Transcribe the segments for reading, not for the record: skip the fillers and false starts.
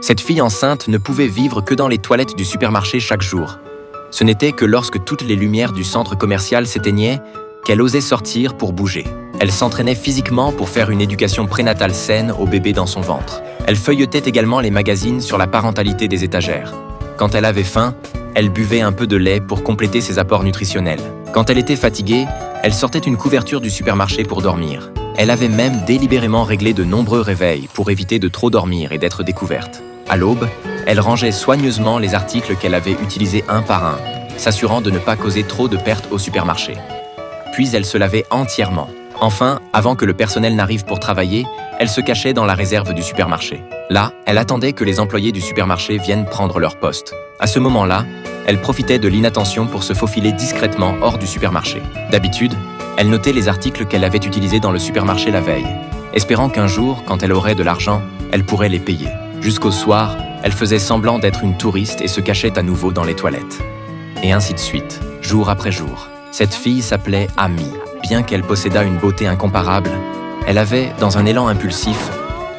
Cette fille enceinte ne pouvait vivre que dans les toilettes du supermarché chaque jour. Ce n'était que lorsque toutes les lumières du centre commercial s'éteignaient qu'elle osait sortir pour bouger. Elle s'entraînait physiquement pour faire une éducation prénatale saine au bébé dans son ventre. Elle feuilletait également les magazines sur la parentalité des étagères. Quand elle avait faim, elle buvait un peu de lait pour compléter ses apports nutritionnels. Quand elle était fatiguée, elle sortait une couverture du supermarché pour dormir. Elle avait même délibérément réglé de nombreux réveils pour éviter de trop dormir et d'être découverte. À l'aube, elle rangeait soigneusement les articles qu'elle avait utilisés un par un, s'assurant de ne pas causer trop de pertes au supermarché. Puis elle se lavait entièrement. Enfin, avant que le personnel n'arrive pour travailler, elle se cachait dans la réserve du supermarché. Là, elle attendait que les employés du supermarché viennent prendre leur poste. À ce moment-là, elle profitait de l'inattention pour se faufiler discrètement hors du supermarché. D'habitude, elle notait les articles qu'elle avait utilisés dans le supermarché la veille, espérant qu'un jour, quand elle aurait de l'argent, elle pourrait les payer. Jusqu'au soir, elle faisait semblant d'être une touriste et se cachait à nouveau dans les toilettes. Et ainsi de suite, jour après jour. Cette fille s'appelait Amy. Bien qu'elle possédât une beauté incomparable, elle avait, dans un élan impulsif,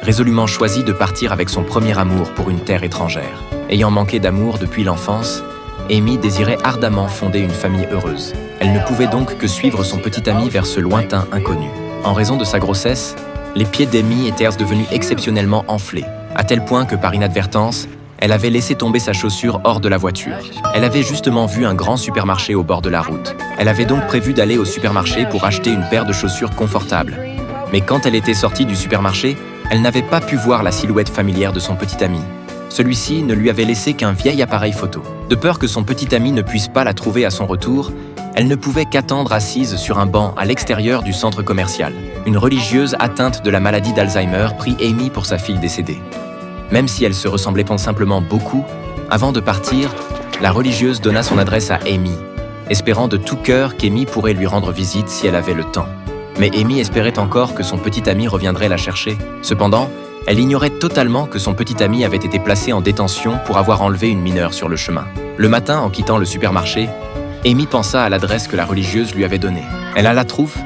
résolument choisi de partir avec son premier amour pour une terre étrangère. Ayant manqué d'amour depuis l'enfance, Amy désirait ardemment fonder une famille heureuse. Elle ne pouvait donc que suivre son petit ami vers ce lointain inconnu. En raison de sa grossesse, les pieds d'Amy étaient devenus exceptionnellement enflés, à tel point que par inadvertance, elle avait laissé tomber sa chaussure hors de la voiture. Elle avait justement vu un grand supermarché au bord de la route. Elle avait donc prévu d'aller au supermarché pour acheter une paire de chaussures confortables. Mais quand elle était sortie du supermarché, elle n'avait pas pu voir la silhouette familière de son petit ami. Celui-ci ne lui avait laissé qu'un vieil appareil photo. De peur que son petit ami ne puisse pas la trouver à son retour, elle ne pouvait qu'attendre assise sur un banc à l'extérieur du centre commercial. Une religieuse atteinte de la maladie d'Alzheimer prit Amy pour sa fille décédée. Même si elles se ressemblaient simplement beaucoup, avant de partir, la religieuse donna son adresse à Amy, espérant de tout cœur qu'Amy pourrait lui rendre visite si elle avait le temps. Mais Amy espérait encore que son petit ami reviendrait la chercher. Cependant, elle ignorait totalement que son petit ami avait été placé en détention pour avoir enlevé une mineure sur le chemin. Le matin, en quittant le supermarché, Amy pensa à l'adresse que la religieuse lui avait donnée. Elle alla trouver